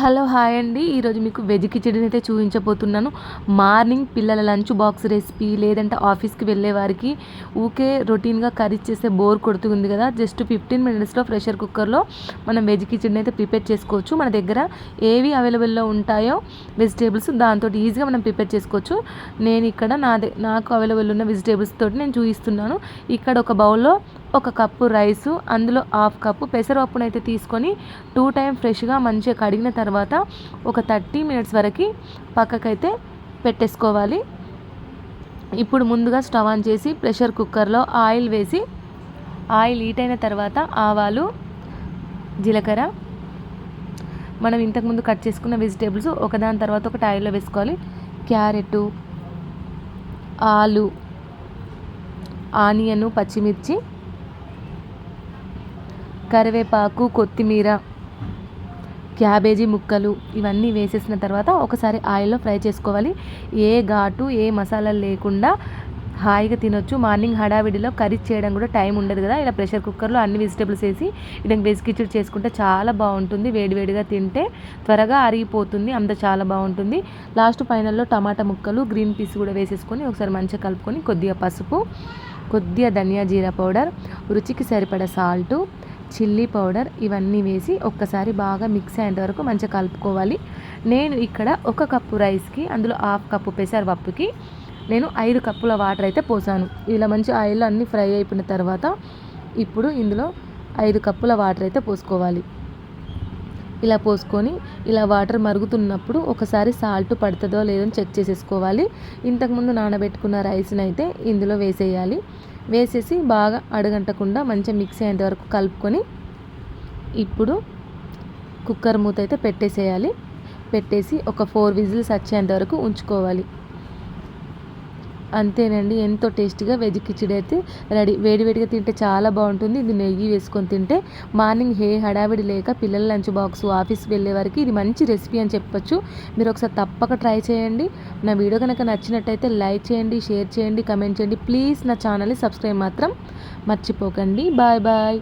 Hello hi అండి. ఈరోజు మీకు వెజ్ కిచడీని అయితే చూపించబోతున్నాను. మార్నింగ్ పిల్లల లంచ్ బాక్స్ రెసిపీ, లేదంటే ఆఫీస్కి వెళ్ళే వారికి ఊకే రొటీన్గా కర్రీ చేస్తే బోర్ కొడుతుంది కదా. జస్ట్ 15 మినిట్స్లో ప్రెషర్ కుక్కర్లో మనం వెజ్ కిచడీని అయితే ప్రిపేర్ చేసుకోవచ్చు. మన దగ్గర ఏవి అవైలబుల్లో ఉంటాయో వెజిటేబుల్స్ దాంతో ఈజీగా మనం ప్రిపేర్ చేసుకోవచ్చు. నేను ఇక్కడ నాకు అవైలబుల్ ఉన్న వెజిటేబుల్స్ తోటి నేను చూపిస్తున్నాను. ఇక్కడ ఒక బౌల్లో 1 కప్పు రైసు, అందులో 1/2 కప్పు పెసరపప్పునైతే తీసుకొని 2 టైమ్ ఫ్రెష్గా మంచిగా కడిగిన తర్వాత ఒక 30 మినిట్స్ వరకు పక్కకైతే పెట్టేసుకోవాలి. ఇప్పుడు ముందుగా స్టవ్ ఆన్ చేసి ప్రెషర్ కుక్కర్లో ఆయిల్ వేసి, ఆయిల్ హీట్ అయిన తర్వాత ఆవాలు, జీలకర్ర, మనం ఇంతకుముందు కట్ చేసుకున్న వెజిటేబుల్స్ ఒకదాని తర్వాత ఒకటి ఆయిల్లో వేసుకోవాలి. క్యారెట్, ఆలు, ఆనియన్, పచ్చిమిర్చి, కరివేపాకు, కొత్తిమీర, క్యాబేజీ ముక్కలు ఇవన్నీ వేసేసిన తర్వాత ఒకసారి ఆయిల్లో ఫ్రై చేసుకోవాలి. ఏ ఘాటు ఏ మసాలాలు లేకుండా హాయిగా తినొచ్చు. మార్నింగ్ హడావిడిలో కర్రీ చేయడం కూడా టైం ఉండదు కదా. ఇలా ప్రెషర్ కుక్కర్లో అన్ని వెజిటేబుల్స్ వేసి ఇలా వెజ్ కిచడీ చేసుకుంటే చాలా బాగుంటుంది. వేడివేడిగా తింటే త్వరగా అరిగిపోతుంది, అంత చాలా బాగుంటుంది. లాస్ట్ ఫైనల్లో టమాటా ముక్కలు, గ్రీన్ పీస్ కూడా వేసేసుకొని ఒకసారి మంచిగా కలుపుకొని కొద్దిగా పసుపు, కొద్దిగా ధనియా జీరా పౌడర్, రుచికి సరిపడా సాల్టు, చిల్లీ పౌడర్ ఇవన్నీ వేసి ఒక్కసారి బాగా మిక్స్ అయ్యేంత వరకు మంచిగా కలుపుకోవాలి. నేను ఇక్కడ 1 కప్పు రైస్కి, అందులో 1/2 కప్పు పెసరపప్పుకి నేను 5 కప్పుల వాటర్ అయితే పోసాను. ఇలా మంచి ఆయిల్లో అన్నీ ఫ్రై అయిపోయిన తర్వాత ఇప్పుడు ఇందులో 5 కప్పుల వాటర్ అయితే పోసుకోవాలి. ఇలా పోసుకొని ఇలా వాటర్ మరుగుతున్నప్పుడు ఒకసారి సాల్ట్ పడుతుందో లేదో చెక్ చేసేసుకోవాలి. ఇంతకుముందు నానబెట్టుకున్న రైస్ని అయితే ఇందులో వేసేయాలి. వేసేసి బాగా అడుగంటకుండా మంచిగా మిక్స్ అయ్యేంత వరకు కలుపుకొని ఇప్పుడు కుక్కర్ మూత అయితే పెట్టేసేయాలి. పెట్టేసి ఒక 4 విజిల్స్ వచ్చేంత వరకు ఉంచుకోవాలి. అంతేనండి, ఎంతో టేస్టీగా వెజ్ కిచడీ అయితే రెడీ. వేడివేడిగా తింటే చాలా బాగుంటుంది. ఇది నెయ్యి వేసుకొని తింటే మార్నింగ్ హడావిడి లేక పిల్లల లంచ్ బాక్స్, ఆఫీస్కి వెళ్ళే వారికి ఇది మంచి రెసిపీ అని చెప్పొచ్చు. మీరు ఒకసారి తప్పక ట్రై చేయండి. నా వీడియో కనుక నచ్చినట్టయితే లైక్ చేయండి, షేర్ చేయండి, కమెంట్ చేయండి. ప్లీజ్ నా ఛానల్ని సబ్స్క్రైబ్ మాత్రం మర్చిపోకండి. Bye bye.